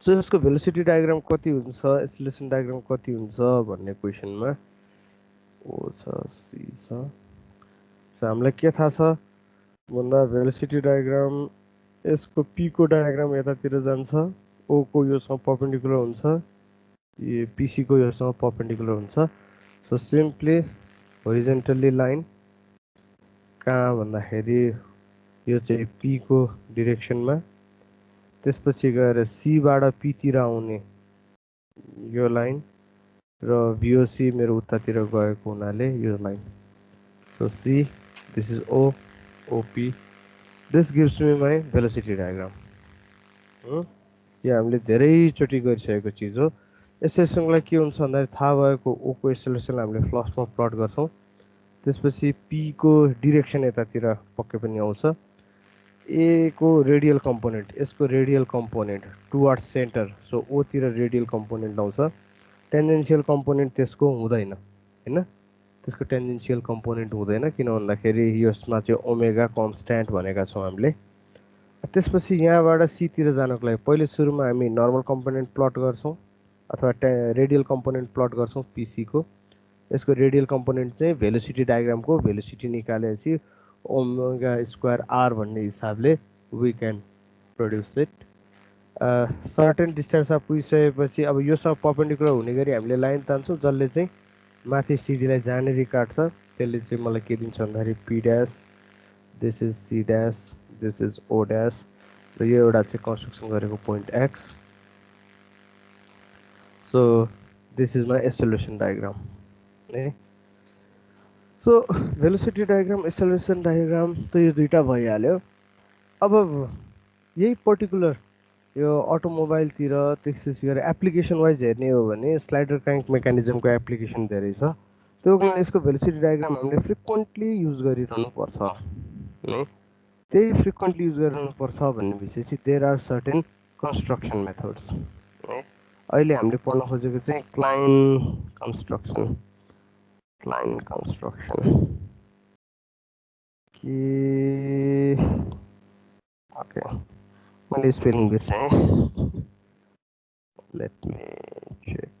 So यसको velocity diagram कति हुन्छ, एक्सेलरेसन डायग्राम कति हुन्छ भन्ने क्वेसनमा ओ छ सी छ। सो हामीलाई के थाहा छ भन्दा भेलोसिटी डायग्राम यसको पी को डायग्राम यतातिर जान्छ, ओ को योसँग परपेन्डिकुलर हुन्छ, पीसी को योसँग परपेन्डिकुलर हुन्छ। सो सिम्पली होरिजेन्टल्ली लाइन कहाँ भन्दाखेरि यो चाहिँ पी को डिरेक्सनमा, त्यसपछि गएर सीबाट पीतिर आउने यो लाइन र VOC मेरो उतातिर गएको हुनाले यो line. So see this is O, OP, this gives me my velocity diagram. यो हामीले धेरैचोटि गरिसकेको चिज हो। एक्सेलरेसनलाई के हुन्छ भन्दाखेरि थाहा भएको O को एक्सेलरेसनलाई हामीले फ्लक्समा प्लट गर्छौँ, त्यसपछि P को डिरेक्सन यतातिर पक्कै पनि आउँछ, A को रेडियल कम्पोनेन्ट, यसको radial component towards centre, so O तिर रेडियल कम्पोनेन्ट आउँछ। टेन्जेन्सियल कम्पोनेन्ट त्यसको हुँदैन हैन, त्यसको टेन्जेन्सियल कम्पोनेन्ट हुँदैन, किन भन्दाखेरि यसमा चाहिँ ओमेगा कन्स्ट्यान्ट भनेका छौँ हामीले। त्यसपछि यहाँबाट सीतिर जानको लागि पहिले सुरुमा हामी नर्मल कम्पोनेन्ट प्लट गर्छौँ अथवा रेडियल कम्पोनेन्ट प्लट गर्छौँ पीसी को। यसको रेडियल कम्पोनेन्ट चाहिँ भेलोसिटी डायग्रामको भेलोसिटी निकालेपछि ओमेगा स्क्वायर आर भन्ने हिसाबले we can produce it. Certain डिस्टेन्समा पुगिसकेपछि अब योसँग परपेन्डिकुलर हुने गरी हामीले लाइन तान्छौँ, जसले चाहिँ माथि सिडीलाई जहाँनेरि काट्छ त्यसले चाहिँ मलाई के दिन्छ भन्दाखेरि P dash, this is C dash, this is O dash, र यो एउटा चाहिँ कन्स्ट्रक्सन गरेको point X. So this is my acceleration diagram है। So velocity diagram, acceleration diagram त यो दुईटा भइहाल्यो। अब यही पर्टिकुलर यो अटोमोबाइलतिर त्यसै गरेर एप्लिकेसन वाइज हेर्ने हो भने स्लाइडर क्र्याङ्क मेकानिजमको एप्लिकेसन धेरै छ, त्यो कारण यसको भेलोसिटी डायग्राम हामीले फ्रिक्वेन्टली युज गरिरहनु पर्छ है। त्यही फ्रिक्वेन्टली युज गरिरहनु पर्छ भन्ने विषय चाहिँ there are certain construction methods है। अहिले हामीले पढ्न खोजेको चाहिँ क्लाइन कन्स्ट्रक्सन के ओके, मैले स्पेलिङ बिर्सेँ, लेट मी चेक।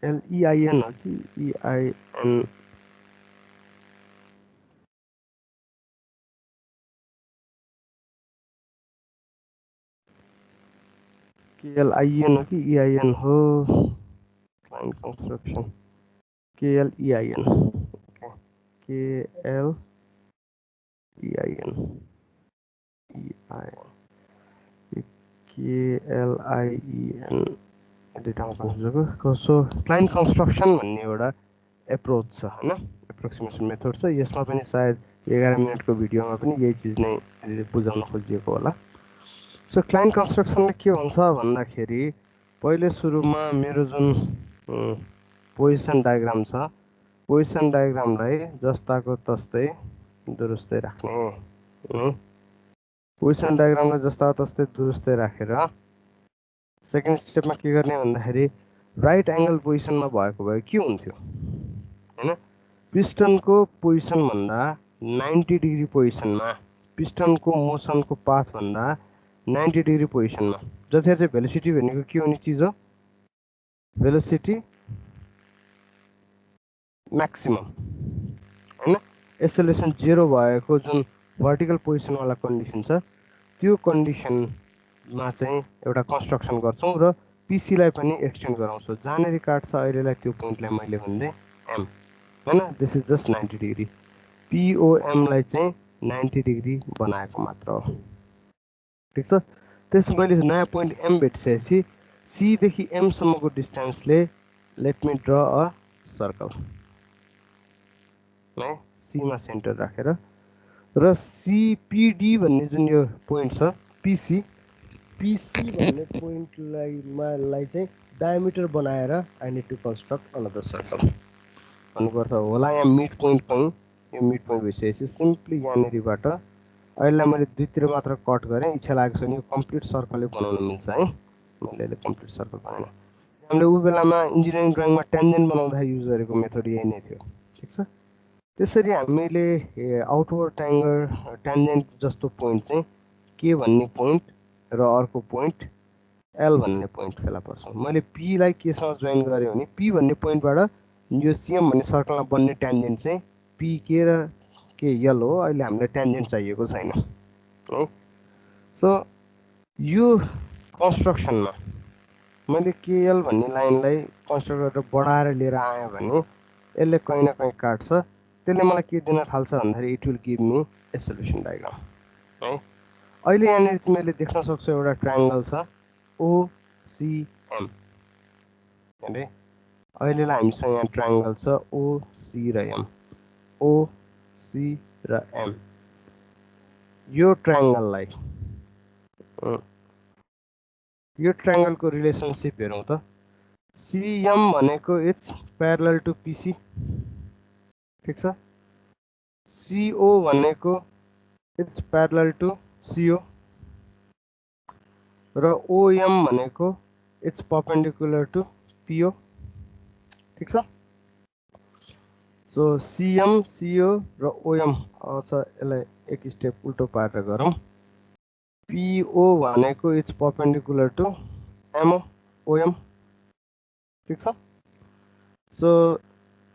LEIN हो कि EIN? KLIN हो कि EIN हो? Klein construction KLEIN, KLEIN KLIEN दुईटामा कन्फ्युज भएको। सो क्लाइन कन्स्ट्रक्सन भन्ने एउटा एप्रोच छ होइन, एप्रोक्सिमेसन मेथड छ। यसमा पनि सायद 11 मिनटको भिडियोमा पनि यही चिज नै बुझाउन खोजिएको होला। सो क्लाइन कन्स्ट्रक्सनले के हुन्छ भन्दाखेरि पहिले सुरुमा मेरो जुन पोजिसन डायग्राम छ, पोजिसन डायग्रामलाई जस्ताको तस्तै दुरुस्तै राख्ने। पोजिसन डायग्रामलाई जस्ताको तस्तै दुरुस्तै राखेर सेकेन्ड स्टेपमा के गर्ने भन्दाखेरि राइट एङ्गल पोजिसनमा भएको भए के हुन्थ्यो हैन, पिस्टनको पोजिसनभन्दा 90 डिग्री पोजिसनमा, पिस्टनको मोसनको पाथभन्दा 90 डिग्री पोजिसनमा, जतिखेर चाहिँ भेलोसिटी भनेको के हुने चिज हो, भेलोसिटी म्याक्सिमम हैन, एक्सेलरेसन 0 भएको जुन भर्टिकल पोजिसनवाला कन्डिसन छ त्यो कन्डिसनमा चाहिँ एउटा कन्स्ट्रक्सन गर्छौँ र पिसीलाई पनि एक्सटेन्ड गराउँछौँ। जहाँनेरि काट्छ अहिलेलाई त्यो पोइन्टलाई मैले भन्दै एम हैन, दिस इज जस्ट 90 डिग्री। पिओएमलाई चाहिँ 90 डिग्री बनाएको मात्र हो, ठिक छ। त्यसपछि मैले नयाँ पोइन्ट एम भेटिसकेपछि सीदेखि एमसम्मको डिस्टेन्सले let me draw a circle है, सीमा सेन्टर राखेर र सीपीडी भन्ने जुन यो पोइन्ट छ पिसी भन्ने पोइन्टलाई चाहिँ डायमिटर बनाएर I need to construct another circle भन्नुको अर्थ होला। यहाँ मिड पोइन्ट पनि यो मिड पोइन्ट भइसकेपछि सिम्पली यहाँनिरबाट अहिलेलाई मैले दुईतिर मात्र कट गरेँ, इच्छा लागेको छ भने यो कम्प्लिट सर्कलै बनाउन मिल्छ है, मैले अहिले कम्प्लिट सर्कल बनाएन। हामीले ऊ बेलामा इन्जिनियरिङ ड्रइङमा टेन्जेन्ट बनाउँदाखेरि युज गरेको मेथड यही नै थियो, ठिक छ। त्यसरी हामीले आउटवर्ड ट्यान्जेन्ट जस्तो पोइन्ट चाहिँ के भन्ने पोइन्ट र अर्को पोइन्ट एल भन्ने पोइन्ट फेला पर्छौँ। मैले पीलाई केसँग जोइन गरेँ भने पी भन्ने पोइन्टबाट यो सिएम भन्ने सर्कलमा बन्ने ट्यान्जेन्ट चाहिँ पी के र के यल हो। अहिले हामीलाई ट्यान्जेन्ट चाहिएको छैन है। सो यो कन्स्ट्रक्सनमा मैले केएल भन्ने लाइनलाई कन्स्ट्रक्ट गरेर बढाएर लिएर आएँ भने यसले कहीँ न कहीँ काट्छ। त्यसले मलाई के दिन थाल्छ भन्दाखेरि it will give me A solution diagram है। अहिले यहाँनिर तिमीहरूले देख्न सक्छौ एउटा ट्रायङ्गल छ ओसिएम अरे अहिलेलाई हामीसँग यहाँ ट्रायङ्गल छ ओसी र एम, ओसी र एम। यो ट्रायङ्गललाई यो ट्रायङ्गलको रिलेसनसिप हेरौँ त। सिएम भनेको इट्स प्यारलल टु पिसी, ठिक छ। सिओ भनेको इट्स प्यारलल टु सिओ र ओएम भनेको इट्स परपेन्डिकुलर टु पिओ, ठिक छ। सो सिएम सिओ र ओएम छ, यसलाई एक स्टेप उल्टो पारेर गरौँ। पिओ भनेको it's perpendicular to MO OM, ठिक छ। सो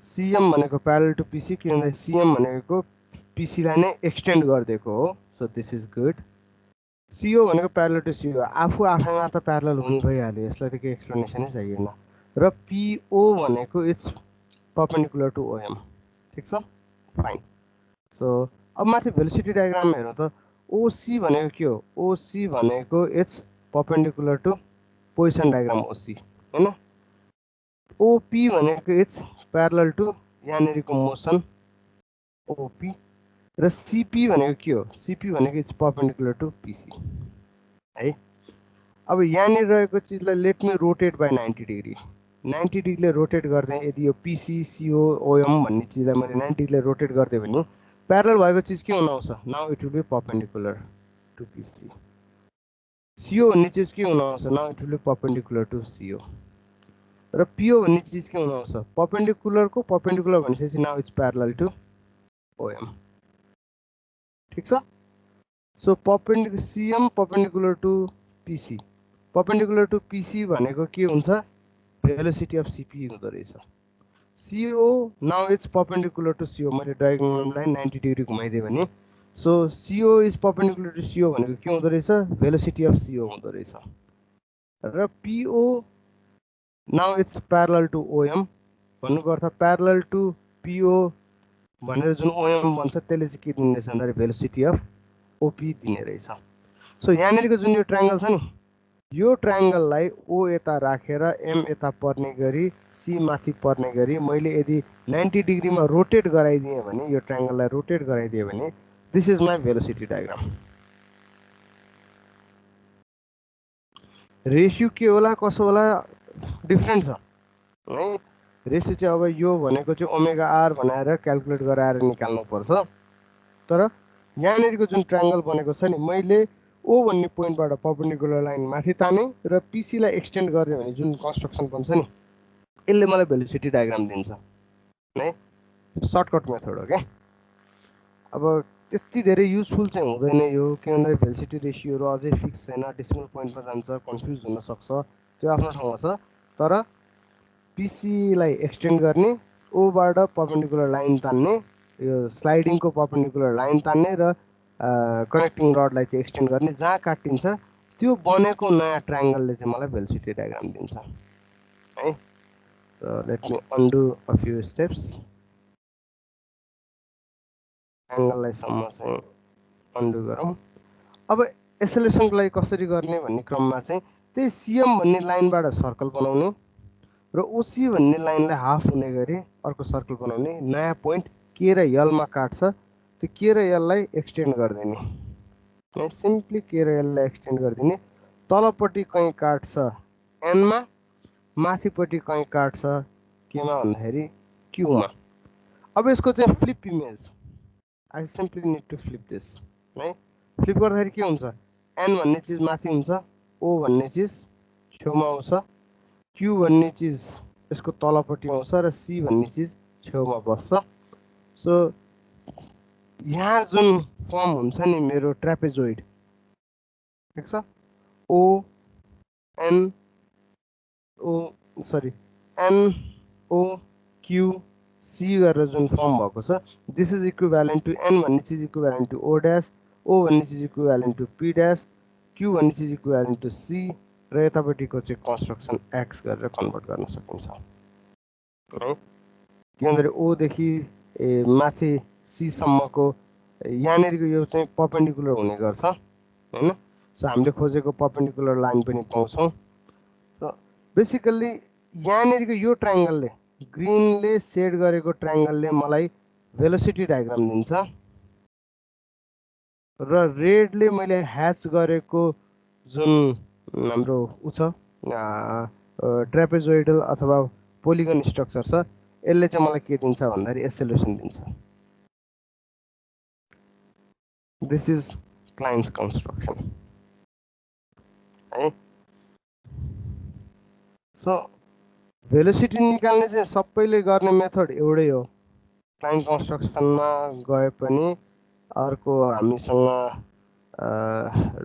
सिएम भनेको प्यारलल टु पिसी, किनभने सिएम भनेको पिसीलाई नै एक्सटेन्ड गरिदिएको हो। So this is good. CO भनेको प्यारलल टु सिओ, आफू आफैमा त प्यारलल हुने भइहाल्यो, यसलाई त केही एक्सप्लेनेसनै चाहिएन। र पिओ भनेको इट्स परपेन्डिकुलर टु ओएम, ठिक छ, फाइन। सो अब माथि भेलोसिटी डायग्राममा हेरौँ त। ओसी भनेको के हो? ओसी भनेको it's perpendicular to position diagram OC हैन। ओपी भनेको इट्स प्यारलल टु यहाँनिरको मोसन ओपी र सिपी भनेको के हो? सिपी भनेको इट्स परपेन्डिकुलर टु पिसी है। अब यहाँनिर रहेको चिजलाई let me rotate by 90 degree, 90 डिग्रीले रोटेट गर्दै यदि यो पिसी सिओ ओएम भन्ने चिजलाई मैले 90 डिग्रीले रोटेट गर्दै भने प्यारलल भएको चिज के हुन आउँछ? Now it will be perpendicular to PC. CO भन्ने चिज के हुन आउँछ? Now it will be perpendicular to CO. र पिओ भन्ने चिज के हुन आउँछ? परपेन्डिकुलरको परपेन्डिकुलर भनेपछि now it's parallel to OM, ठिक छ। So CM perpendicular to PC, perpendicular to PC भनेको के हुन्छ? भेलोसिटी अफ सिपी हुँदो रहेछ। CO now it's perpendicular to CO, मैले डायग्रामलाई 90 डिग्री घुमाइदिएँ भने so CO is perpendicular to CO भनेको के हुँदो रहेछ? भेलोसिटी अफ सिओ हुँदो रहेछ। र PO now it's parallel to OM भन्नुको अर्थ प्यारलल टु पिओ भनेर जुन ओएम भन्छ त्यसले चाहिँ के दिने रहेछ भन्दाखेरि भेलोसिटी अफ ओपी दिने रहेछ। सो यहाँनिरको जुन यो ट्रायङ्गल छ नि, यो ट्रायङ्गललाई ओ यता राखेर एम यता पर्ने गरी सी माथि पर्ने गरी मैले यदि 90 डिग्रीमा रोटेट गराइदिएँ भने, यो ट्रायङ्गललाई रोटेट गराइदिएँ भने this is my velocity diagram. Ratio के होला कसो होला डिफ्रेन्ट छ है। रेसियो चाहिँ अब यो भनेको चाहिँ ओमेगा आर बनाएर क्यालकुलेट गराएर निकाल्नुपर्छ। तर यहाँनिरको जुन ट्रायङ्गल बनेको छ नि, मैले ओ भन्ने पोइन्टबाट परपेन्डिकुलर लाइन माथि ताने र पिसीलाई एक्सटेन्ड गर्ने भने जुन कन्स्ट्रक्सन बन्छ नि, यसले मलाई भेलोसिटी डायग्राम दिन्छ है। सर्टकट मेथड हो क्या। अब त्यति धेरै युजफुल चाहिँ हुँदैन यो, किनभने भेलोसिटी रेसियोहरू अझै फिक्स छैन, डेसिमल पोइन्टमा जान्छ, कन्फ्युज हुनसक्छ, त्यो आफ्नो ठाउँमा छ। तर पिसीलाई एक्सटेन्ड गर्ने, ओबाट परपेन्डिकुलर लाइन तान्ने, यो स्लाइडिङको परपेन्डिकुलर लाइन तान्ने र कनेक्टिङ रडलाई चाहिँ एक्सटेन्ड गर्ने, जहाँ काटिन्छ त्यो बनेको नयाँ ट्रायङ्गलले चाहिँ मलाई भेलोसिटी डायग्राम दिन्छ है। So let me undo a few steps. ट्रायङ्गललाई सम्म चाहिँ अन्डु गरौँ। अब एसेलेसनको लागि कसरी गर्ने भन्ने क्रममा चाहिँ त्यही सिएम भन्ने लाइनबाट सर्कल बनाउने र ओसी भन्ने लाइनलाई हाफ हुने गरी अर्को सर्कल बनाउने। नयाँ पोइन्ट के र एलमा काट्छ, त्यो के र एललाई एक्सटेन्ड गरिदिने, सिम्पली के र एललाई एक्सटेन्ड गरिदिने। तलपट्टि कहीँ काट्छ एनमा, माथिपट्टि कहीँ काट्छ केमा भन्दाखेरि क्यूमा। अब यसको चाहिँ flip image, I simply need to flip this है। फ्लिप गर्दाखेरि के हुन्छ? एन भन्ने चिज माथि हुन्छ, ओ भन्ने चिज छेउमा आउँछ, क्यू भन्ने चिज यसको तलपट्टि आउँछ र सी भन्ने चिज छेउमा बस्छ। सो यहाँ जुन फर्म हुन्छ नि मेरो ट्र्यापेजोइड, ठिक छ, O N O sorry N O Q C गरेर जुन फर्म भएको छ, this is equivalent to N भन्ने चिज equivalent to O dash, O भन्ने चिज equivalent to P dash, Q भन्ने चिज इक्विभ्यालेन्ट टु सी, र यतापट्टिको चाहिँ कन्स्ट्रक्सन एक्स गरेर कन्भर्ट गर्न सकिन्छ है। के भन्दाखेरि ओदेखि माथि सीसम्मको यहाँनिरको यो चाहिँ पर्पेन्डिकुलर हुने गर्छ हैन। सो हामीले खोजेको पर्पेन्डिकुलर लाइन पनि पाउँछौँ। र बेसिकल्ली यहाँनिरको यो ट्रायङ्गलले, ग्रिनले सेड गरेको ट्रायङ्गलले मलाई भेलोसिटी डायग्राम दिन्छ, र रेडले मैले ह्याच गरेको जुन हाम्रो उ छ ट्र्यापेजोइडल अथवा पोलिगन स्ट्रक्चर छ, यसले चाहिँ मलाई के दिन्छ भन्दाखेरि एक्सेलरेसन दिन्छ। दिस इज क्लाइन्स कन्स्ट्रक्सन है। सो भेलोसिटी निकाल्ने चाहिँ सबैले गर्ने मेथड एउटै हो। क्लाइन्ट कन्स्ट्रक्सनमा गए पनि अर्को हामीसँग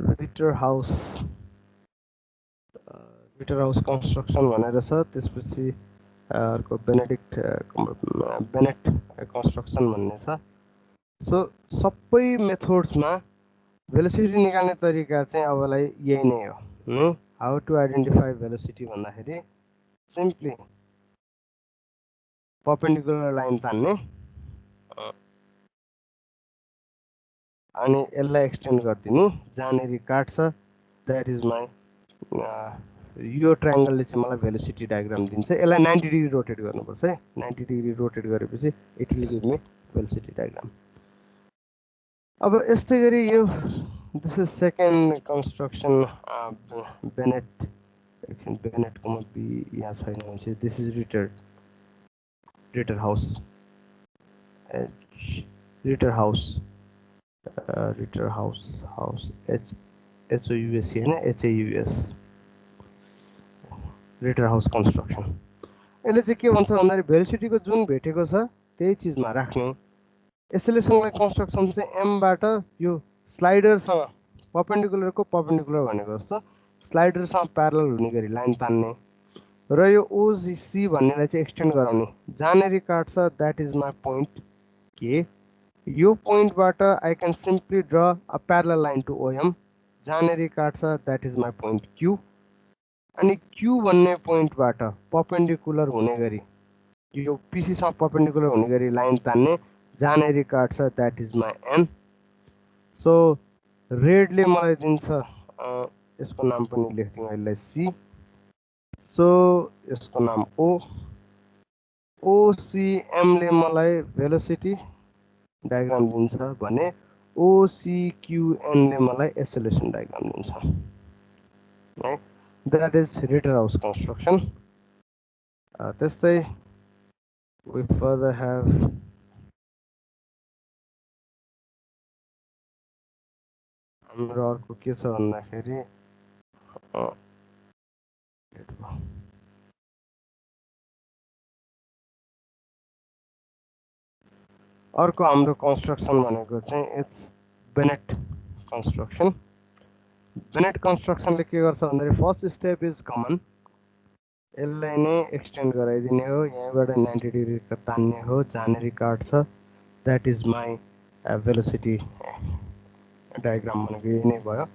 रिटर हाउस कन्स्ट्रक्सन भनेर छ, त्यसपछि अर्को बेनेट कन्स्ट्रक्सन भन्ने छ। सो सबै मेथड्समा भेलोसिटी निकाल्ने तरिका चाहिँ अबलाई यही नै हो। हाउ टु आइडेन्टिफाई भेलोसिटी भन्दाखेरि सिम्पली पर्पेन्डिकुलर लाइन तान्ने अनि यसलाई एक्सटेन्ड गरिदिने, जहाँनिर काट्छ द्याट इज माई, यो ट्रायङ्गलले चाहिँ मलाई भेलोसिटी डायग्राम दिन्छ। यसलाई 90 डिग्री रोटेट गर्नुपर्छ है। 90 डिग्री रोटेट गरेपछि it will give me velocity diagram. अब यस्तै गरी यो दिस इज सेकेन्ड कन्स्ट्रक्सन बेनेटकोमा बी यहाँ छैन भने this is Ritterhaus HOUS होइन HAUS, रिटर हाउस कन्स्ट्रक्सन। यसले चाहिँ के भन्छ भन्दाखेरि भेलोसिटीको जुन भेटेको छ त्यही चिजमा राख्ने। एक्सेलरेसनलाई कन्स्ट्रक्सन चाहिँ एमबाट यो स्लाइडरसँग पर्पेन्डिकुलरको पर्पेन्डिकुलर भनेको जस्तो स्लाइडरसँग प्यारलल हुने गरी लाइन तान्ने, र यो OC भन्नेलाई चाहिँ एक्सटेन्ड गराउने, जहाँनिर काट्छ द्याट इज माई पोइन्ट के। यो पोइन्टबाट I can simply draw a parallel line to OM, जहाँनिर काट्छ that is my point Q. अनि क्यू भन्ने पोइन्टबाट पर्पेन्डिकुलर हुने गरी, यो पिसीसँग पर्पेन्डिकुलर हुने गरी लाइन तान्ने, जहाँनिर काट्छ that is my N. So ridley मलाई दिन्छ, यसको नाम पनि लेख्दिउँ यसलाई सी। सो यसको नाम OCMले मलाई भेलोसिटी डायग्राम दिन्छ भने OCQNले मलाई एक्सेलरेसन डायग्राम दिन्छ है। That is Ritterhaus construction. त्यस्तै we further have हाम्रो अर्को के छ भन्दाखेरि अर्को हाम्रो कन्स्ट्रक्सन भनेको चाहिँ इट्स बेनेट कन्स्ट्रक्सन। बेनेट कन्स्ट्रक्सनले के गर्छ भन्दाखेरि फर्स्ट स्टेप इज कमन, यसलाई नै एक्सटेन्ड गराइदिने हो, यहाँबाट 90 डिग्री तान्ने हो, जहाँनिर काट्छ that is my velocity diagram भनेको यही नै भयो।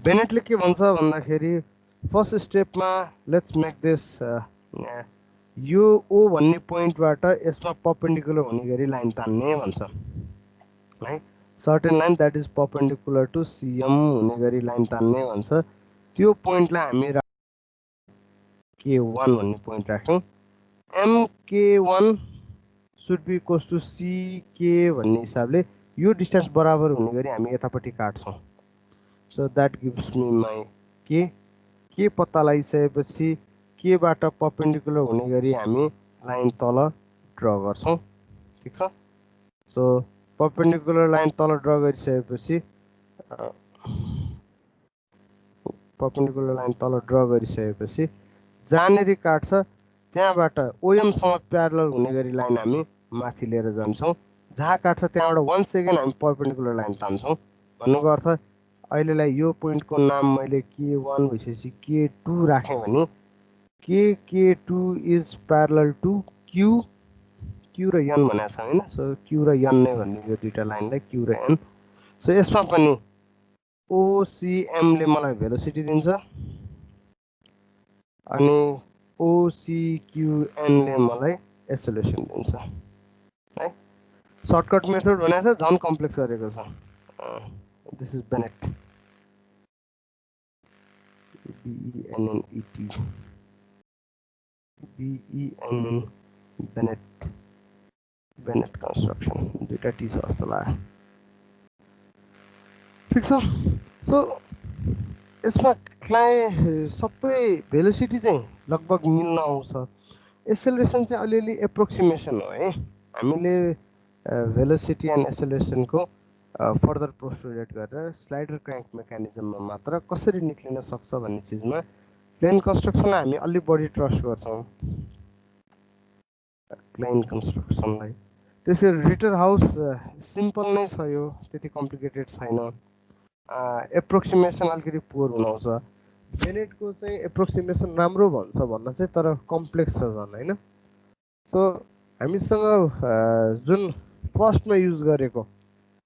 बेनेटले के भन्छ भन्दाखेरि फर्स्ट स्टेपमा लेट्स मेक दिस, यो ओ भन्ने पोइन्टबाट यसमा पर्पेन्डिकुलर हुने गरी लाइन तान्ने भन्छ है। Certain line that is perpendicular to CM हुने गरी लाइन तान्ने भन्छ। त्यो पोइन्टलाई हामी K1 भन्ने पोइन्ट राख्यौँ। MK1 should be equals to CK भन्ने हिसाबले यो डिस्टेन्स बराबर हुने गरी हामी यतापट्टि काट्छौँ। So that gives me my के पत्ता लगाइसकेपछि केबाट पर्पेन्डिकुलर हुने गरी हामी लाइन तल ड्र गर्छौँ, ठिक छ। सो पर्पेन्डिकुलर लाइन तल ड्र गरिसकेपछि जहाँनिर काट्छ त्यहाँबाट ओएमसँग प्यारलल हुने गरी लाइन हामी माथि लिएर जान्छौँ। जहाँ काट्छ त्यहाँबाट 1 सेकेन्ड हामी पर्पेन्डिकुलर लाइन तान्छौँ। भन्नुको अर्थ अहिलेलाई यो पोइन्टको नाम मैले K1 भइसकेपछि K2 राखेँ भने K2 is parallel to Q र N भनेको छ होइन। सो Q र N नै भन्ने यो दुईवटा लाइनलाई Q र N। सो यसमा पनि OCMले मलाई भेलोसिटी दिन्छ अनि OCQNले मलाई एसेलेरेसन दिन्छ है। सर्टकट मेथड भनेको छ, झन् कम्प्लेक्स गरेको छ। This is Bennett, BENNET, Bennett, Bennett construction, दुईवटा टी छ जस्तो लाग्यो। ठिक छ। सो यसमा सबै भेलोसिटी चाहिँ लगभग मिल्न आउँछ। एसेलेरेसन चाहिँ अलिअलि एप्रोक्सिमेसन हो है। हामीले भेलोसिटी एन्ड एसेलेरेसनको फर्दर पोस्टुलेट गरेर स्लाइडर क्र्याङ्क मेकानिजममा मात्र कसरी निक्लिन सक्छ भन्ने चिजमा प्लेन कन्स्ट्रक्सनलाई हामी अलि बढी ट्रस्ट गर्छौँ, प्लेन कन्स्ट्रक्सनलाई। त्यसरी रिटर हाउस सिम्पल नै छ, यो त्यति कम्प्लिकेटेड छैन। एप्रोक्सिमेसन अलिकति पुवर हुनुहुन्छ। बेनेटको चाहिँ एप्रोक्सिमेसन राम्रो भन्छ भन्न चाहिँ, तर कम्प्लेक्स छ झन् होइन। सो हामीसँग जुन फर्स्टमा युज गरेको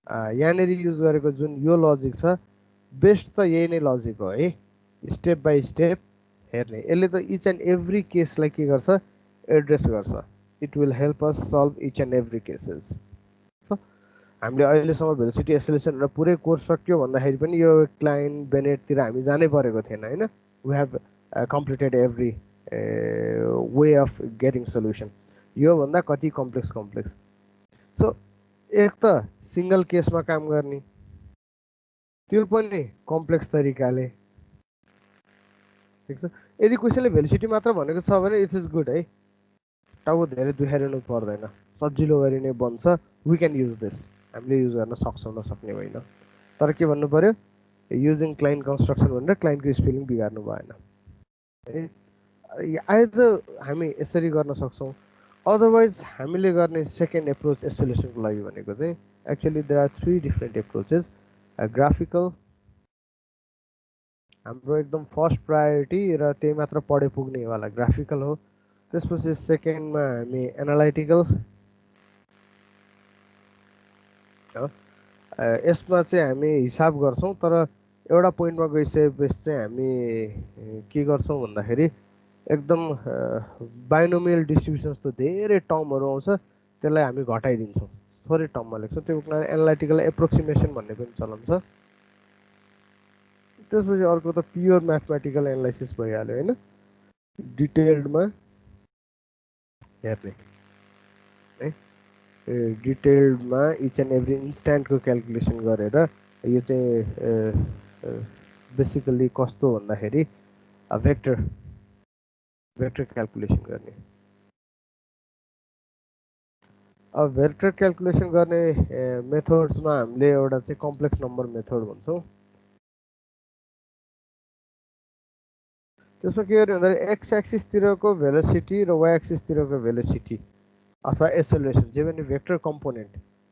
यहाँनिर युज गरेको जुन यो लजिक छ, बेस्ट त यही नै लजिक हो है। स्टेप बाई स्टेप हेर्ने, यसले त इच एन्ड एभ्री केसलाई के गर्छ, एड्रेस गर्छ। It will help us solve each and every cases. So हामीले अहिलेसम्म भेलोसिटी एसेलेरेसन र पुरै कोर्स सक्यो भन्दाखेरि पनि यो क्लाइन बेनेटतिर हामी जानै परेको थिएन होइन। We have completed every way of getting solution. योभन्दा कति कम्प्लेक्स। सो एक त सिङ्गल केसमा काम गर्ने, त्यो पनि कम्प्लेक्स तरिकाले। ठिक छ। यदि कसैले भेलोसिटी मात्र भनेको छ भने इट इज गुड है, टाउको धेरै दुखाइरहनु पर्दैन, सजिलो गरी नै बन्छ। वी क्यान युज दिस, हामीले युज गर्न सक्छौँ, नसक्ने होइन। तर के भन्नु पर्यो, युजिङ क्लाइन कन्स्ट्रक्सन भनेर क्लाइन्टको स्पेलिङ बिगार्नु भएन है। आइदर हामी यसरी गर्न सक्छौँ, अदरवाइज हामीले गर्ने सेकेन्ड एप्रोच एसेलेरेसनको लागि भनेको चाहिँ actually there are 3 different approaches. Graphical हाम्रो एकदम फर्स्ट प्रायोरिटी र त्यही मात्र पढे पुग्नेवाला ग्राफिकल हो। त्यसपछि सेकेन्डमा हामी एनालाइटिकल, यसमा चाहिँ हामी हिसाब गर्छौँ, तर एउटा पोइन्टमा गइसकेपछि चाहिँ हामी के गर्छौँ भन्दाखेरि एकदम बाइनोमियल डिस्ट्रिब्युसन्स त धेरै टर्महरू आउँछ, त्यसलाई हामी घटाइदिन्छौँ, थोरै टर्ममा लेख्छौँ। त्यो एनालाइटिकल एप्रोक्सिमेसन भन्ने पनि चलन छ। त्यसपछि अर्को त प्योर म्याथमेटिकल एनालाइसिस भइहाल्यो होइन, डिटेल्डमा हेर्ने है। डिटेल्डमा इच एन्ड एभ्री इन्स्ट्यान्टको क्यालकुलेसन गरेर, यो चाहिँ बेसिकल्ली कस्तो भन्दाखेरि भेक्टर क्यालकुलेसन गर्ने। अब भेक्टर क्यालकुलेसन गर्ने मेथड्समा हामीले एउटा चाहिँ कम्प्लेक्स नम्बर मेथड भन्छौँ। त्यसमा के गर्ने भन्दाखेरि एक्स एक्सिसतिरको भेलोसिटी र वाइ एक्सिसतिरको भेलोसिटी अथवा एसेलेरेसन जे पनि भेक्टर कम्पोनेन्ट,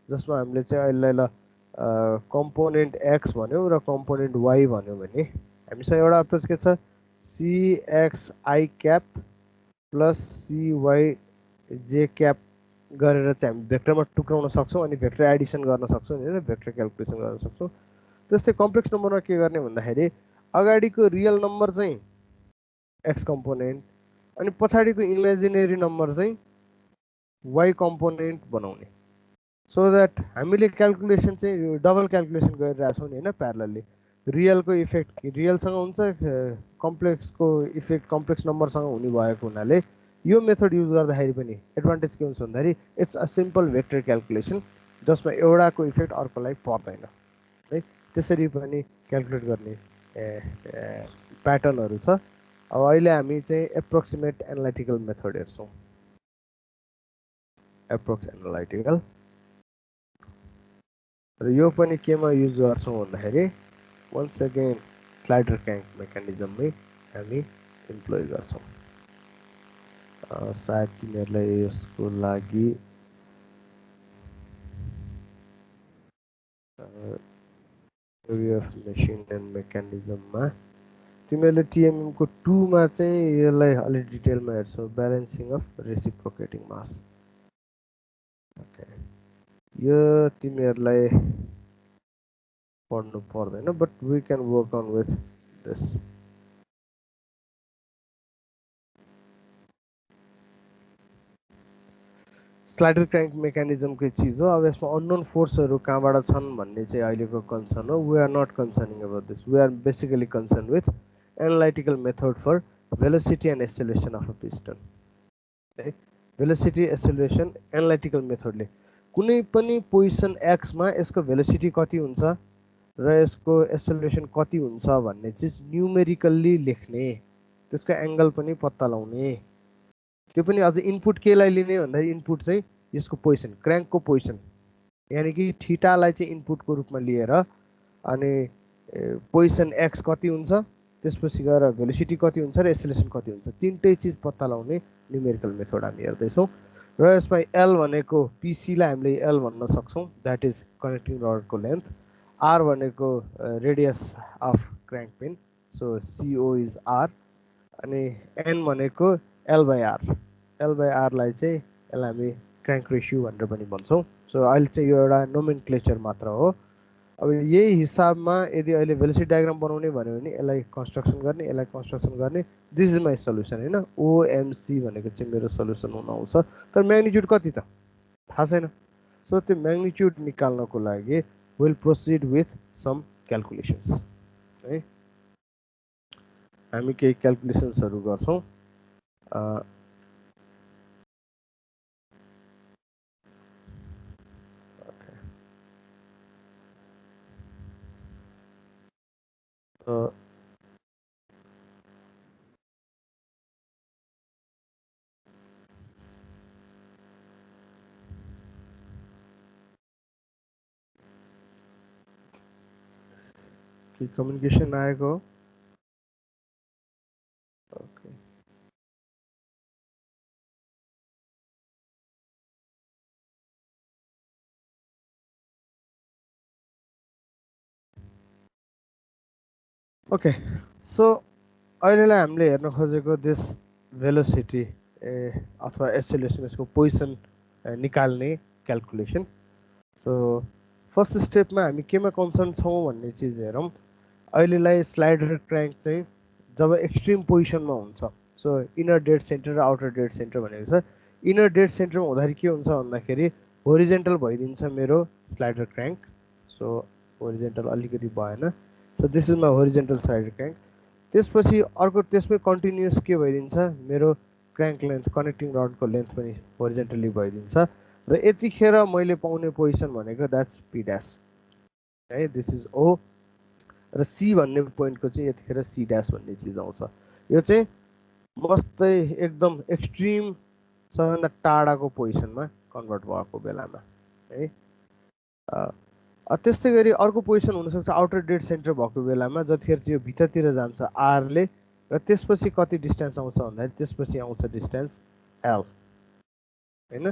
जसमा हामीले चाहिँ अहिले ल कम्पोनेन्ट एक्स भन्यौँ र कम्पोनेन्ट वाइ भन्यौँ भने हामीसँग एउटा अप्रोच के छ, CXI cap plus CY J cap गरेर चाहिँ हामी भेक्टरमा टुक्राउन सक्छौँ अनि भेक्टर एडिसन गर्न सक्छौँ होइन, भेक्टर क्यालकुलेसन गर्न सक्छौँ। त्यस्तै कम्प्लेक्स नम्बरमा के गर्ने भन्दाखेरि अगाडिको रियल नम्बर चाहिँ एक्स कम्पोनेन्ट अनि पछाडिको इमेजिनेरी नम्बर चाहिँ वाइ कम्पोनेन्ट बनाउने, सो द्याट हामीले क्यालकुलेसन चाहिँ डबल क्यालकुलेसन गरिरहेछौँ नि होइन, प्यारलली। रियलको इफेक्ट रियलसँग हुन्छ, कम्प्लेक्सको इफेक्ट कम्प्लेक्स नम्बरसँग हुने भएको हुनाले यो मेथड युज गर्दाखेरि पनि एडभान्टेज के हुन्छ भन्दाखेरि it's a simple vector calculation, जसमा एउटाको इफेक्ट अर्कोलाई पर्दैन है। त्यसरी पनि क्यालकुलेट गर्ने प्याटर्नहरू छ। अब अहिले हामी चाहिँ एप्रोक्सिमेट एनालाइटिकल मेथड हेर्छौँ। एप्रोक्स एनालाइटिकल र यो पनि केमा युज गर्छौँ भन्दाखेरि वन्स अगेन स्लाइडर क्र्याङ्क मेकानिजममै हामी इम्प्लोय गर्छौँ। सायद तिमीहरूलाई यसको लागि theory of machine and mechanism मा तिमीहरूले TMM को 2 मा चाहिँ यसलाई अलि डिटेलमा हेर्छौ balancing of reciprocating mass okay यो तिमीहरूलाई पढ्नु पर्दैन but we can work on with this slider crank मेकानिजमकै चिज हो अब यसमा अननोन फोर्सहरू कहाँबाट छन् भन्ने चाहिँ अहिलेको कन्सर्न हो we are not concerning about this we are basically concern with analytical method for velocity and acceleration of a piston है भेलोसिटी एक्सेलरेसन एनालाइटिकल मेथडले कुनै पनि पोजिसन एक्समा यसको भेलोसिटी कति हुन्छ र यसको एक्सेलरेसन कति हुन्छ भन्ने चिज न्युमेरिकल्ली लेख्ने त्यसको एङ्गल पनि पत्ता लगाउने त्यो पनि अझ इनपुट केलाई लिने भन्दाखेरि इनपुट चाहिँ यसको पोजिसन क्र्याङ्कको पोजिसन यानि कि थीटालाई चाहिँ इनपुटको रूपमा लिएर अनि पोजिसन एक्स कति हुन्छ त्यसपछि गएर भेलोसिटी कति हुन्छ र एक्सेलरेसन कति हुन्छ तीनटै चिज पत्ता लगाउने न्युमेरिकल मेथड हामी हेर्दैछौँ र यसमा एल भनेको पीसीलाई हामीले एल भन्न सक्छौँ द्याट इज कनेक्टिङ रडको लेन्थ आर भनेको radius of crank pin so CO is R अनि एन भनेको एल बाई आरलाई चाहिँ यसलाई हामी क्र्याङ्क रेसियो भनेर पनि भन्छौँ सो अहिले चाहिँ यो एउटा नोमेनक्लेचर मात्र हो अब यही हिसाबमा यदि अहिले भेलोसिटी डायग्राम बनाउने भन्यो भने यसलाई कन्स्ट्रक्सन गर्ने दिस इज माई सल्युसन होइन ओएमसी भनेको चाहिँ मेरो सल्युसन हुन आउँछ तर म्याग्निट्युड कति त थाहा छैन सो त्यो म्याग्निट्युड निकाल्नको लागि will proceed with some calculations है हामी केही क्यालकुलेसन्सहरू गर्छौँ कि कम्युनिकेसन आएको ओके ओके सो अहिलेलाई हामीले हेर्न खोजेको दिस भेलोसिटी अथवा एक्सेलरेसन यसको पोजिसन निकाल्ने क्यालकुलेसन सो फर्स्ट स्टेपमा हामी केमा कन्सर्न छौँ भन्ने चिज हेरौँ अहिलेलाई स्लाइडर क्र्याङ्क चाहिँ जब एक्सट्रिम पोजिसनमा हुन्छ सो इनर डेड सेन्टर र आउटर डेड सेन्टर भनेको छ इनर डेड सेन्टरमा हुँदाखेरि के हुन्छ भन्दाखेरि होरिजेन्टल भइदिन्छ मेरो स्लाइडर क्र्याङ्क सो होरिजेन्टल अलिकति भएन so this is my horizontal slider crank त्यसपछि अर्को त्यसमै कन्टिन्युस के भइदिन्छ मेरो क्र्याङ्क लेन्थ कनेक्टिङ रडको लेन्थ पनि होरिजेन्टली भइदिन्छ र यतिखेर मैले पाउने पोजिसन भनेको द्याट्स पी ड्यास है दिस इज ओ र सी भन्ने पोइन्टको चाहिँ यतिखेर सी ड्यास भन्ने चिज आउँछ यो चाहिँ मस्तै एकदम एक्सट्रिम सबैभन्दा टाढाको पोजिसनमा कन्भर्ट भएको बेलामा है त्यस्तै गरी अर्को पोजिसन हुनसक्छ आउटर डेड सेन्टर भएको बेलामा जतिखेर चाहिँ यो भित्रतिर जान्छ आरले र त्यसपछि कति डिस्टेन्स आउँछ भन्दाखेरि त्यसपछि आउँछ डिस्टेन्स एल होइन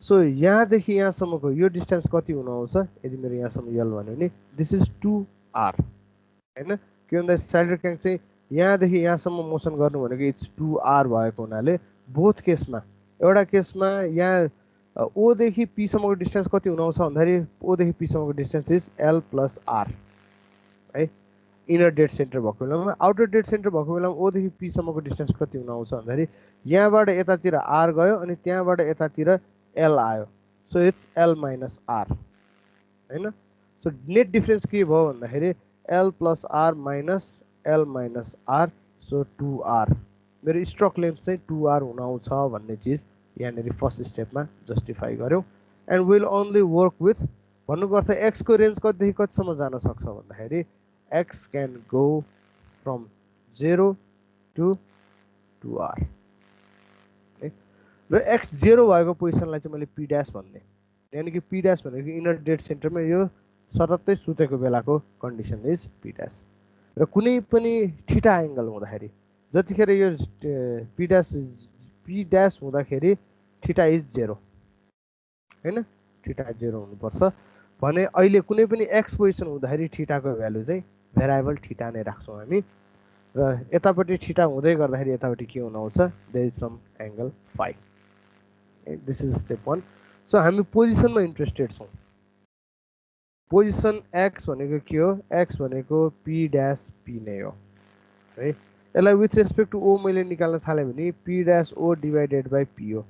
सो यहाँदेखि यहाँसम्मको यो डिस्टेन्स कति हुन आउँछ यदि मेरो यहाँसम्म एल भन्यो भने दिस इज 2r होइन के भन्दा स्लाइडर क्र्याङ्क चाहिँ यहाँदेखि यहाँसम्म मोसन गर्नु भनेको इट्स 2r भएको हुनाले बोथ केसमा एउटा केसमा यहाँ ओदेखि पीसम्मको डिस्टेन्स कति हुन आउँछ भन्दाखेरि ओदेखि पीसम्मको distance is L plus R है इनर डेड सेन्टर भएको बेलामा आउटर डेड सेन्टर भएको बेलामा ओदेखि पीसम्मको डिस्टेन्स कति हुन आउँछ भन्दाखेरि यहाँबाट यतातिर आर गयो अनि त्यहाँबाट यतातिर एल आयो so it's L minus R होइन सो नेट डिफ्रेन्स के भयो भन्दाखेरि L plus R minus L minus R so 2r मेरो स्ट्रोक लेन्थ चाहिँ 2r हुन आउँछ भन्ने चिज यहाँनिर फर्स्ट स्टेपमा जस्टिफाई गऱ्यौँ and will only work with भन्नुको अर्थ एक्सको रेन्ज कतिदेखि कतिसम्म जान सक्छ भन्दाखेरि x can go from 0 to 2r र एक्स 0 भएको पोजिसनलाई चाहिँ मैले पी ड्यास भन्ने यानि कि पी ड्यास भनेको इनर डेड सेन्टरमा यो सततै सुतेको बेलाको कन्डिसन इज पी ड्यास र कुनै पनि थीटा एङ्गल हुँदाखेरि जतिखेर यो पी ड्यास हुँदाखेरि थीटा इज 0 हैन, थीटा 0 हुनुपर्छ भने अहिले कुनै पनि एक्स पोजिसन हुँदाखेरि थीटाको भ्यालु चाहिँ भेरिएबल थीटा नै राख्छौँ हामी र यतापट्टि थीटा हुँदै गर्दाखेरि यतापट्टि के हुन आउँछ there is some angle phi. This is step 1। So हामी पोजिसनमा इन्ट्रेस्टेड छौँ। पोजिसन एक्स भनेको के हो, एक्स भनेको पी ड्यास पी नै हो है। यसलाई विथ रेस्पेक्ट टु ओ मैले निकाल्न थालेँ भने P dash O divided by P हो।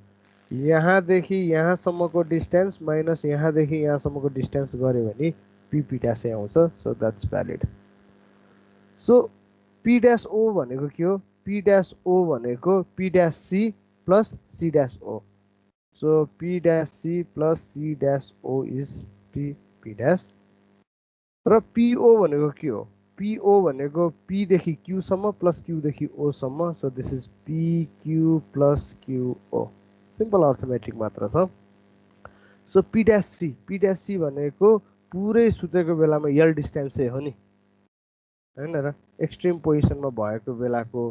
यहाँदेखि यहाँसम्मको डिस्टेन्स माइनस यहाँदेखि यहाँसम्मको डिस्टेन्स गऱ्यो भने पी ड्यासै आउँछ। So that's valid. So P dash O भनेको के हो, पी ड्यास ओ भनेको P dash C plus C dash O. So P dash C plus C dash O is P dash र पिओ भनेको के हो, पिओ भनेको पीदेखि क्यूसम्म प्लस क्यूदेखि ओसम्म। So this is PQ plus QO, simple arithmetic मात्र छ। सो पी ड्यास सी भनेको पुरै सुतेको बेलामा यल डिस्टेन्सै हो नि हैन र एक्सट्रिम पोजिसनमा भएको बेलाको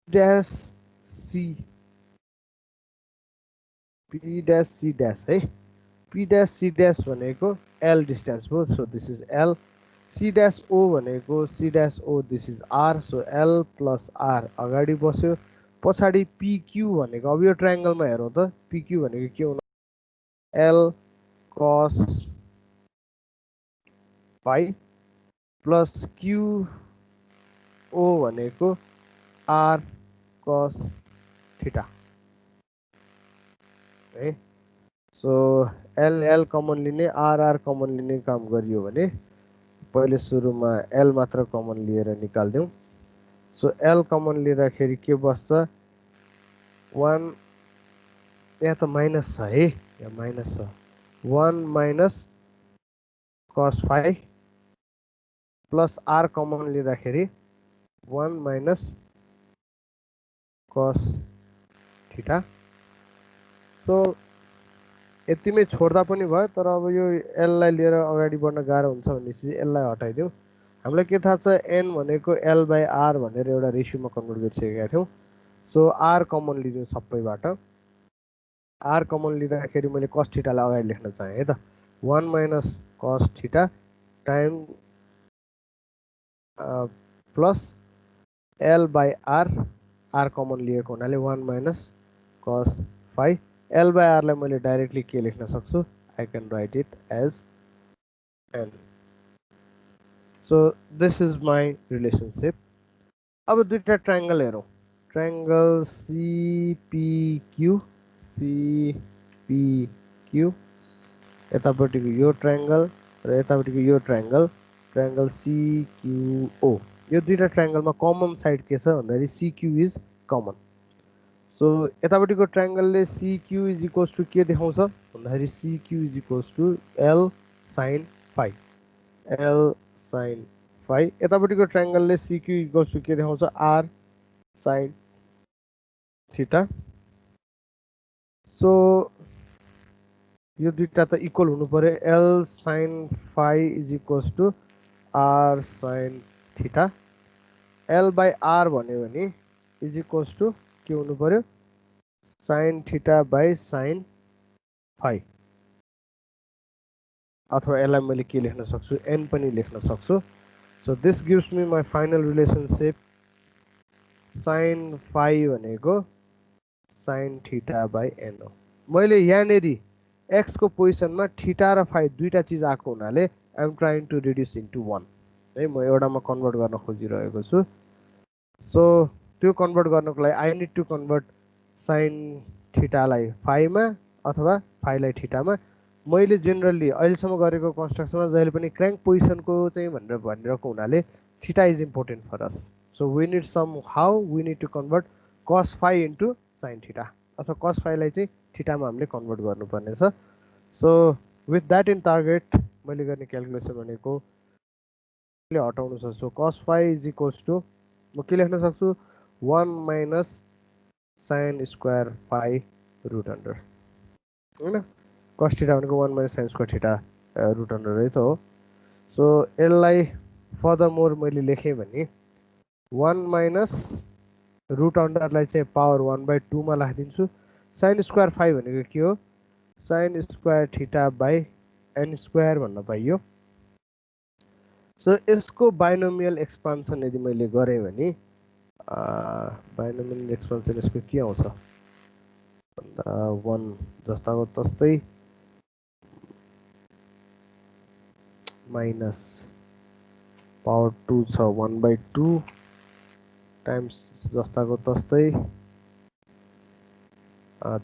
dash C P dash C dash है, पी ड्यास सी ड्यास भनेको एल डिस्टेन्स भयो। So this is L. C dash O भनेको C dash O this is R. So L plus R अगाडि बस्यो, पछाडि पिक्यू भनेको अब यो ट्रायङ्गलमा हेरौँ त पिक्यू भनेको के हुनु, एल कस फाइ प्लस क्यूओ भनेको आर कस थीटा है। सो एल कमन लिने आर कमन लिने काम गरियो भने पहिले सुरुमा एल मात्र कमन लिएर निकाल्दिउँ। सो एल कमन लिँदाखेरि के बस्छ 1, यहाँ त माइनस छ है, यहाँ माइनस छ 1 माइनस कस फाइ प्लस आर कमन लिँदाखेरि 1 माइनस कस थीटा। सो यतिमै छोड्दा पनि भयो, तर अब यो एललाई लिएर अगाडि बढ्न गाह्रो हुन्छ भनेपछि एललाई हटाइदिउँ। हामीलाई के थाहा छ एन भनेको एल बाई आर भनेर एउटा रेसियोमा कन्भर्ट गरिसकेका थियौँ। सो आर कमन लिदिउँ सबैबाट। आर कमन लिँदाखेरि मैले कस थीटालाई अगाडि लेख्न चाहेँ है त, 1 minus cos theta time plus L by R common लिएको हुनाले 1 माइनस कस फाइ। एल बाई आरलाई मैले डाइरेक्टली के लेख्न सक्छु, I can write it as N. So this is my relationship. अब दुईवटा ट्रायङ्गल हेरौँ, ट्रायङ्गल सिपिक्यू यतापट्टिको यो ट्रायङ्गल र यतापट्टिको यो ट्रायङ्गल सिक्युओ। यो दुईवटा ट्रायङ्गलमा कमन साइड के छ भन्दाखेरि सिक्यू इज कमन। सो यतापट्टिको ट्रायङ्गलले सिक्यू इज इक्वल्स टु के देखाउँछ भन्दाखेरि CQ is equals to L sine phi, L sine phi. यतापट्टिको ट्रायङ्गलले सिक्यू इक्वल्स टु के देखाउँछ आर साइन थीटा। सो यो दुईटा त इक्वल हुनु पर्यो, L sine phi is equals to R sine theta. L by R भन्यो भने इज इक्वल्स टु के हुनु पर्यो, sine theta by sine phi, अथवा यसलाई मैले के लेख्न सक्छु एन पनि लेख्न सक्छु। So this gives me my final relationship, sine phi भनेको साइन थीटा बाई एन हो। मैले यहाँनिर एक्सको पोजिसनमा थीटा र फाइ दुईवटा चिज आएको हुनाले I am trying to reduce into 1 है, म एउटामा कन्भर्ट गर्न खोजिरहेको छु। सो त्यो कन्भर्ट गर्नको लागि I need to convert sine थीटालाई फाइमा अथवा फाइलाई थीटामा। मैले जेनरली अहिलेसम्म गरेको कन्स्ट्रक्सनमा जहिले पनि क्र्याङ्क पोजिसनको चाहिँ भनेर भनिरहेको हुनाले theta is important for us. So we need somehow we need to convert cos phi into sine theta, अथवा कस फाइलाई चाहिँ थीटामा हामीले कन्भर्ट गर्नुपर्नेछ। So with that in target मैले गर्ने क्यालकुलेसन भनेको हटाउनु छ। सो कस फाइ इज इक्वल्स टु म के लेख्न सक्छु 1 minus sine square phi root under होइन, कस थीटा भनेको 1 minus sine square theta root under है त हो। सो यसलाई फर्दरमोर मैले लेखेँ भने 1 माइनस रुट अन्डरलाई चाहिँ पावर 1/2 मा राखिदिन्छु। साइन स्क्वायर फाई भनेको के हो? Sine square theta by N square भन्न पाइयो। सो यसको बाइनोमियल एक्सपान्सन यदि मैले गरेँ भने बाइनोमियल एक्सपान्सन यसको के आउँछ भन्दा 1 जस्ताको तस्तै माइनस पावर 2 छ 1/2 टाइम्स जस्ताको तस्तै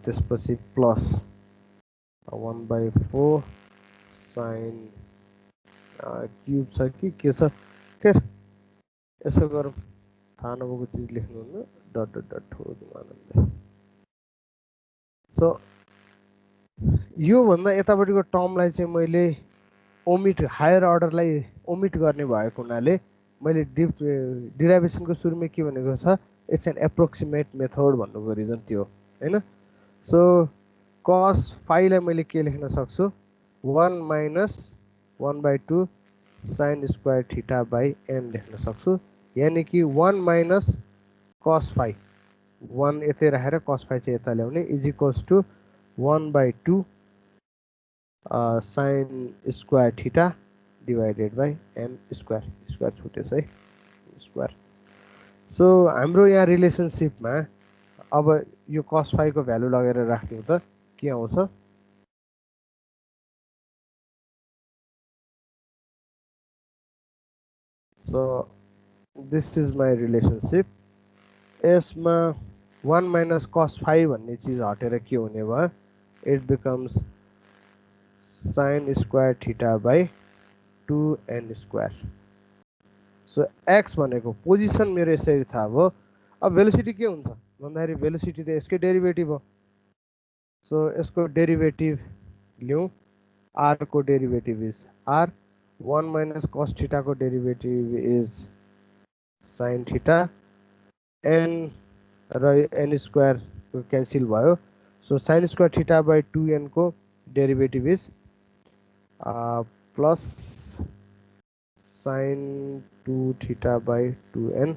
त्यसपछि प्लस 1/4 साइन क्यूब छ कि के छ के यसो गरौँ थाहा नभएको चिज लेख्नुहुन्न डट डट डट हो। सो योभन्दा यतापट्टिको टर्मलाई चाहिँ मैले ओमिट हायर अर्डरलाई ओमिट गर्ने भएको हुनाले मैले डिराइभेसनको सुरुमै के भनेको छ इट्स एन एप्रोक्सिमेट मेथड भन्नुको रिजन त्यो हैन। सो कस फाईलाई मैले के लेख्न सक्छु 1 minus 1/2 sine square theta by N लेख्न सक्छु। यानी कि 1 माइनस कस फाई 1 यतै राखेर कस फाई चाहिँ यता ल्याउने is equals to 1/2 sine square theta divided by N square square छुटेछ है स्क्वायर। सो हाम्रो यहाँ रिलेसनसिपमा अब यो कस फाईको भ्यालु लगेर राख्यौँ त के आउँछ so this is my relationship. यसमा 1 माइनस कस फाई भन्ने चिज हटेर के हुने भयो it becomes sign square theta by 2n square. So x भनेको पोजिसन मेरो यसरी थाहा भयो। अब भेलोसिटी के हुन्छ भन्दाखेरि भेलोसिटी त यसकै डेरिभेटिभ हो। सो यसको डेरिभेटिभ लिउँ आर को derivative is R 1 minus cos theta को derivative is sine theta N र एन स्क्वायर क्यान्सिल भयो। So sine square theta by 2n को derivative is plus sin 2 theta by 2n.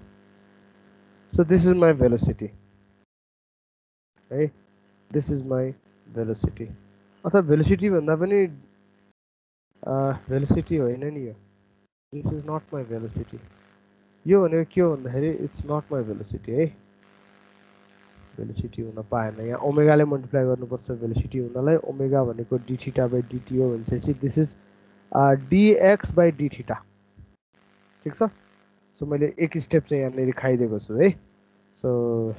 So this is my velocity. Right? This is my velocity. अथवा velocity भन्दा पनि velocity होइन नि यो. This is not my velocity. यो भनेको के हो भन्दाखेरि it's not my velocity है. Velocity हुन पाएन यहाँ ओमेगाले मल्टिप्लाई गर्नुपर्छ velocity हुनलाई ओमेगा भनेको d theta by dt हो भनेपछि this is dx by d theta. ठिक छ। सो मैले एक स्टेप चाहिँ यहाँनिर खाइदिएको छु है। सो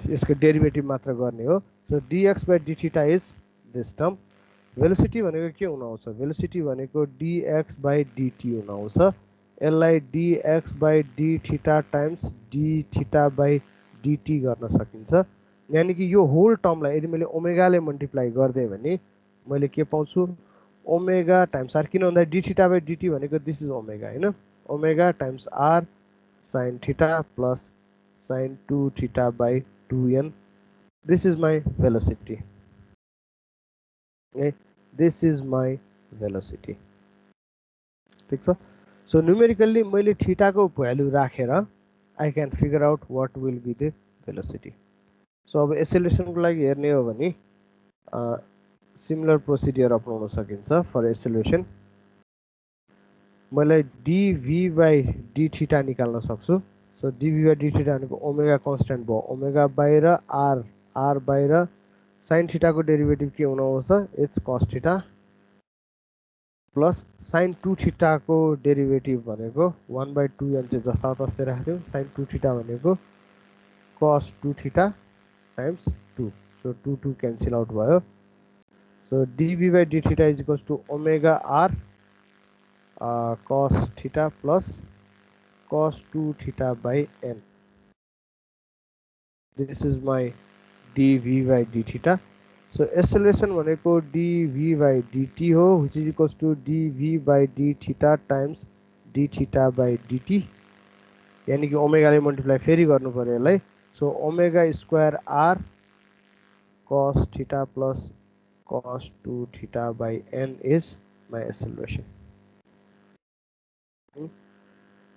यसको डेरिभेटिभ मात्र गर्ने हो। So dx by d theta is this term. Velocity भनेको के हुन आउँछ भेलोसिटी भनेको dx by dt हुन आउँछ। यसलाई dx by d theta times d theta by dt गर्न सकिन्छ। यानी कि यो होल टर्मलाई यदि मैले ओमेगाले मल्टिप्लाई गर्दै भने मैले के पाउँछु ओमेगा टाइम्स आर किन भन्दा d theta by dt भनेको दिस इज ओमेगा हैन omega times r sin theta plus sin 2 theta by 2n. This is my velocity. Okay, this is my velocity. ठीक छ। So numerically मैले theta को value राखेर I can figure out what will be the velocity. So अब acceleration को लागि हेर्ने हो भने सिमिलर प्रोसिडियर अपनाउन सकिन्छ फर एक्सेलरेसन। मैले dv by d theta निकाल्न सक्छु। So dv by d theta भनेको ओमेगा कन्स्टेन्ट भयो ओमेगा बाहिर r बाहिर साइन थीटा को डेरिभेटिभ के हुन आउँछ it's cos theta plus sign 2 theta को डेरिभेटिभ भनेको 1/2 n चाहिँ जस्ता तस्तै राख्दियौ साइन 2 थीटा भनेको cos 2 theta times 2 so 2 cancel out भयो। So dv by d theta is equals to omega r cos theta plus cos 2 theta by n. This is my dv by d theta. So acceleration भनेको dv by dt हो which is equals to dv by d theta times d theta by dt. यानी कि ओमेगाले multiply फेरि गर्नु पर्यो यसलाई। So omega square r cos theta plus cos 2 theta by n is my acceleration.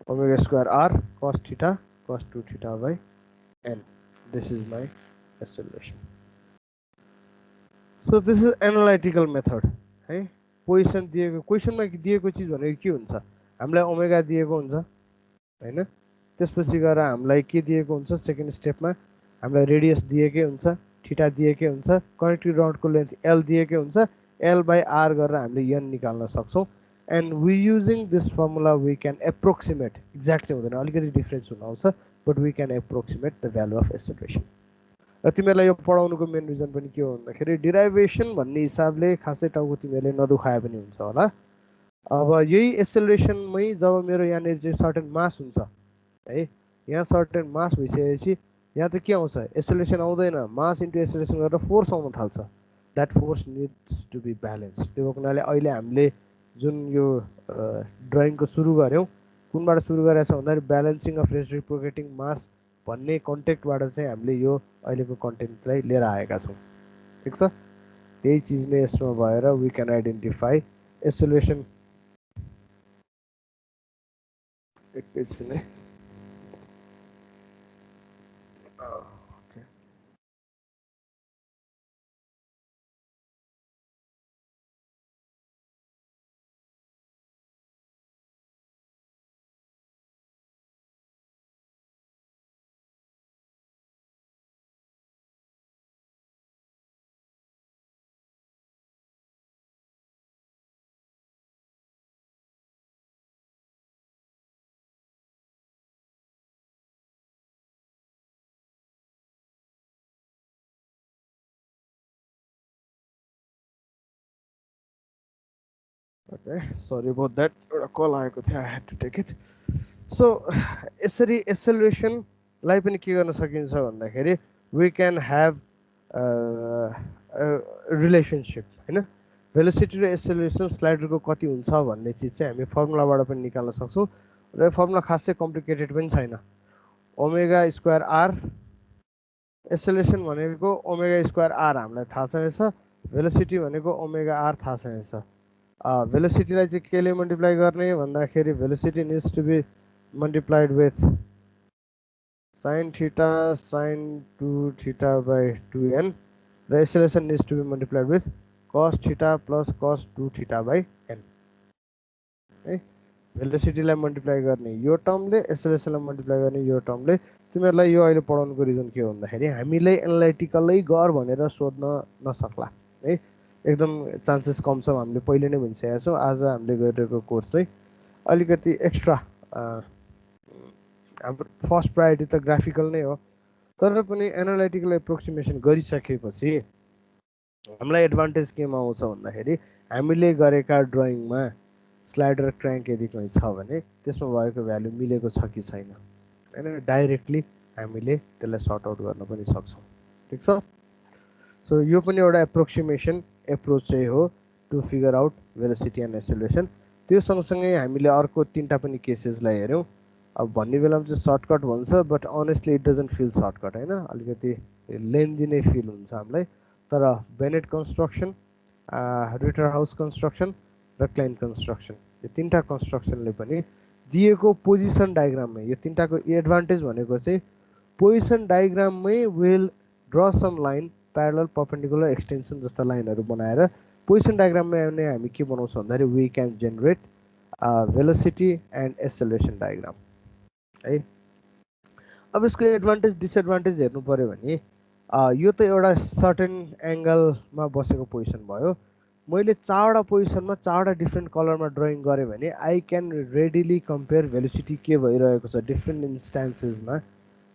omega square r cos theta cos 2 theta by n. This is my acceleration. So this is analytical method है. Position दिएको क्वेशनमा दिएको चिज भनेको के हुन्छ, हामीलाई omega दिएको हुन्छ हैन, त्यसपछि गएर हामीलाई के दिएको हुन्छ, सेकेन्ड स्टेपमा हामीलाई रेडियस दिएकै हुन्छ, थीटा दिएकै हुन्छ, कनेक्टिङ रडको लेन्थ l दिएकै हुन्छ, l by r गरेर हामीले n निकाल्न सक्छौं. and we using this formula we can approximate, exact चाहिँ हुँदैन, अलिकति डिफरेन्स हुन आउँछ, but we can approximate the value of acceleration. र तिमीहरूलाई यो पढाउनुको मेन रिजन पनि के हो भन्दाखेरि डिराइभेसन भन्ने हिसाबले खासै टाउको तिमीहरूले नदुखाए पनि हुन्छ होला. अब यही एक्सेलरेसनमै जब मेरो यहाँनिर चाहिँ सर्टेन मास हुन्छ है, यहाँ सर्टेन मास भइसकेपछि यहाँ त के आउँछ, एक्सेलरेसन आउँदैन, मास इन्टु एक्सेलरेसन गरेर फोर्स आउन थाल्छ. That force needs to be balance. त्यो हुनाले अहिले हामीले जुन यो ड्रइङको सुरु गऱ्यौँ, कुनबाट सुरु गरेका छौँ भन्दाखेरि ब्यालेन्सिङ अफ रेसिप्रोकेटिङ मास भन्ने कन्टेक्टबाट चाहिँ हामीले यो अहिलेको कन्टेन्टलाई लिएर आएका छौँ. ठिक छ, त्यही चिज नै यसमा भएर वी क्यान आइडेन्टिफाई एक्सेलरेसन. एकैछिन है. Okay, sorry about that. एउटा कल आएको थियो, I had to take it. So यसरी एक्सेलरेसनलाई पनि के गर्न सकिन्छ भन्दाखेरि we can have रिलेसनसिप हैन, भेलोसिटी र एक्सेलरेसन स्लाइडरको कति हुन्छ भन्ने चिज चाहिँ हामी फर्मुलाबाट पनि निकाल्न सक्छौँ. र यो फर्मुला खासै कम्प्लिकेटेड पनि छैन. ओमेगा स्क्वायर आर, एक्सेलरेसन भनेको ओमेगा स्क्वायर आर हामीलाई थाहा छैन, भेलोसिटी भनेको ओमेगा आर थाहा छैन. भेलोसिटीलाई चाहिँ केले मल्टिप्लाई गर्ने भन्दाखेरि velocity needs to be multiplied with sin theta sin 2 theta by 2n, र acceleration needs to be multiplied with cos theta plus cos 2 theta by n है. भेलोसिटीलाई मल्टिप्लाई गर्ने यो टर्मले, एक्सेलरेसनलाई मल्टिप्लाई गर्ने यो टर्मले. तिमीहरूलाई यो अहिले पढाउनुको रिजन के हो भन्दाखेरि हामीलाई एनालाइटिकलै गर भनेर सोध्न नसक्ला है, एकदम चान्सेस कम छ. हामीले पहिले नै भनिसकेका छौँ, आज हामीले गरिरहेको कोर्स चाहिँ अलिकति एक्स्ट्रा, हाम्रो फर्स्ट प्रायोरिटी त ग्राफिकल नै हो, तर पनि एनालाइटिकल एप्रोक्सिमेसन गरिसकेपछि हामीलाई एडभान्टेज केमा आउँछ भन्दाखेरि हामीले गरेका ड्रइङमा स्लाइडर क्र्याङ्क यदि कहीँ छ भने त्यसमा भएको भ्यालु मिलेको छ कि छैन हैन, डाइरेक्टली हामीले त्यसलाई सर्ट आउट गर्न पनि सक्छौँ. ठिक छ. सो यो पनि एउटा एप्रोक्सिमेसन एप्रोच चाहिँ हो to figure out velocity and acceleration. त्यो सँगसँगै हामीले अर्को तीनटा पनि केसेसलाई हेऱ्यौँ. अब भन्ने बेलामा चाहिँ सर्टकट भन्छ, but honestly it doesn't feel shortcut हैन, अलिकति लेन्दी नै फिल हुन्छ हामीलाई. तर Bennett construction, Ritterhaus construction र क्लाइन कन्स्ट्रक्सन, यो तीनटा कन्स्ट्रक्सनले पनि दिएको पोजिसन डायग्राममै, यो तीनटाको एडभान्टेज भनेको चाहिँ पोजिसन डायग्राममै will draw some line parallel perpendicular extension जस्ता लाइनहरू बनाएर पोजिसन डायग्राममा नै हामी के बनाउँछौँ भन्दाखेरि we can generate velocity and acceleration diagram है. अब यसको एडभान्टेज डिसएडभान्टेज हेर्नु पऱ्यो भने यो त एउटा सर्टेन एङ्गलमा बसेको पोजिसन भयो. मैले चारवटा पोजिसनमा चारवटा डिफ्रेन्ट कलरमा ड्रइङ गरेँ भने I can readily compare velocity के भइरहेको छ डिफ्रेन्ट इन्स्टान्सेसमा,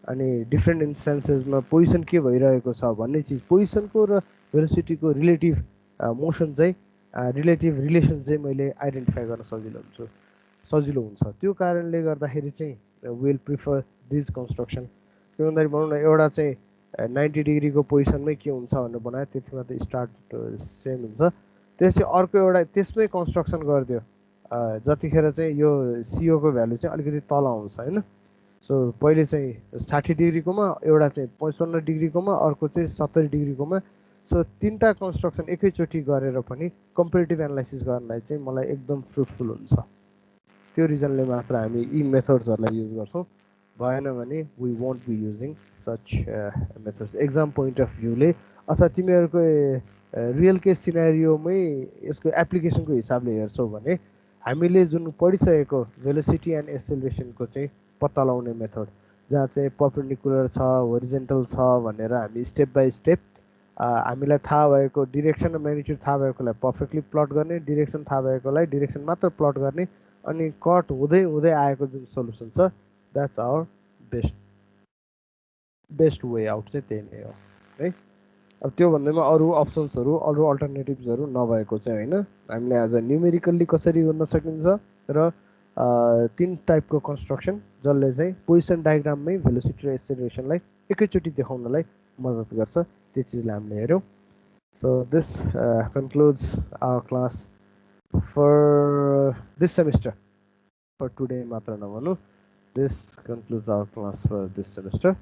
अनि डिफ्रेन्ट इन्स्टान्सेसमा पोजिसन के भइरहेको छ भन्ने चिज, पोजिसनको र भेलोसिटीको रिलेटिभ मोसन चाहिँ, रिलेटिभ रिलेसन चाहिँ मैले आइडेन्टिफाई गर्न सजिलो हुन्छ. त्यो कारणले गर्दाखेरि चाहिँ विल प्रिफर दिस कन्स्ट्रक्सन. के भन्दाखेरि भनौँ न एउटा चाहिँ 90 डिग्रीको पोजिसनमै के हुन्छ भनेर बनायो, त्यतिमा त स्टार्ट सेम हुन्छ. त्यसपछि अर्को एउटा त्यसमै कन्स्ट्रक्सन गरिदियो जतिखेर चाहिँ यो सिओको भ्यालु चाहिँ अलिकति तल आउँछ हैन. सो पहिले चाहिँ 60 डिग्रीकोमा, एउटा चाहिँ 55 डिग्रीकोमा, अर्को चाहिँ 70 डिग्रीकोमा. सो तीनटा कन्स्ट्रक्सन एकैचोटि गरेर पनि कम्पेरिटिभ एनालाइसिस गर्नलाई चाहिँ मलाई एकदम फ्रुटफुल हुन्छ. त्यो रिजनले मात्र हामी यी मेथड्सहरूलाई युज गर्छौँ भएन भने we won't be using such methods exam point of भ्यूले अथवा तिमीहरूको रियल केस सिनेरियोमै यसको एप्लिकेसनको हिसाबले हेर्छौ भने हामीले जुन पढिसकेको भेलोसिटी एन्ड एक्सेलरेसनको चाहिँ पत्ता लगाउने मेथड जहाँ चाहिँ पर्पेन्डिकुलर छ होरिजेन्टल छ भनेर हामी स्टेप बाई स्टेप हामीलाई थाहा भएको डिरेक्सन र म्याग्निट्युड थाहा भएकोलाई पर्फेक्टली प्लट गर्ने डिरेक्सन थाहा भएकोलाई डिरेक्सन मात्र प्लट गर्ने अनि कट हुँदै हुँदै आएको जुन सोल्युसन छ that's our best way out चाहिँ त्यही नै हो है अब त्यो भन्दैमा अरू अप्सन्सहरू अरू अल्टरनेटिभ्सहरू नभएको चाहिँ होइन हामीले आज न्युमेरिकल्ली कसरी गर्न सकिन्छ र तीन टाइपको कन्स्ट्रक्सन जसले चाहिँ पोजिसन डायग्राममै भेलोसिटी र एक्सेलरेसनलाई एकैचोटि देखाउनलाई मद्दत गर्छ त्यो चिजलाई हामीले हेऱ्यौँ so this concludes our class for this semester for today मात्र नभनौँ this concludes our class for this semester